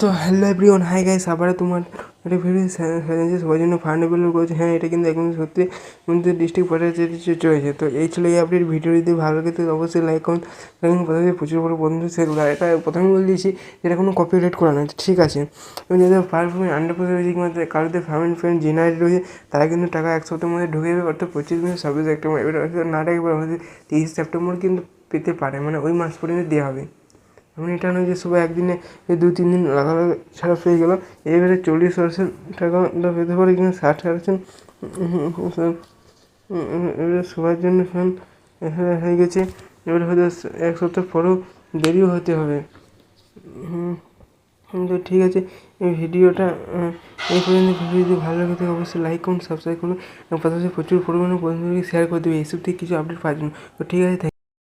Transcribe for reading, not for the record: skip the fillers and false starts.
তো hello everyone, hi guys, আবার তোমার একটা ভিডিও চ্যালেঞ্জে সবার জন্য ফান্ড অ্যাভেলেবল করেছে। হ্যাঁ, এটা কিন্তু একদম সত্যি কিন্তু ডিস্ট্রিক্ট পর্যায়ে চলেছে। তো এই ছিল এই আপডেট। ভিডিও যদি ভালো লাগে তো অবশ্যই লাইক করুন এবং প্রথমে প্রচুর বড় বন্ধু সেগুলো এটা প্রথমে বলে দিয়েছি, এটা কোনো কপিরাইট করা নয়, ঠিক আছে। এবং যাদের পারফরমেন্স 100% রয়েছে কিংবা কারোদের ফ্যামিলি ফ্রেন্ড জেনারেট রয়েছে, তারা কিন্তু টাকা 1 সপ্তাহের মধ্যে ঢুকে যাবে, অর্থাৎ 25/26 সেপ্টেম্বর। এবার না রাখবে 23 সেপ্টেম্বর কিন্তু পেতে পারে, মানে ওই মাস পর্যন্ত দেওয়া হবে। এমন এটা নয় যে সবাই একদিনে 2-3 দিন লাগালাগি ছাড়া পেয়ে গেলো। এবারে 40% টাকাটা পেতে পারে কিন্তু 60% এবারে সবার জন্য ফোন হয়ে গেছে। এবারে হয়তো 1 সপ্তাহ পরেও দেরিও হতে হবে। তো ঠিক আছে, এই ভিডিওটা এই পর্যন্ত। ভিডিও যদি ভালো লাগে তাহলে অবশ্যই লাইক করুন, সাবস্ক্রাইব করুন এবং পাশাপাশি প্রচুর পরিমাণে বন্ধুদেরকে শেয়ার করে দেবে এইসব থেকে কিছু আপডেট পাওয়ার জন্য। তো ঠিক আছে।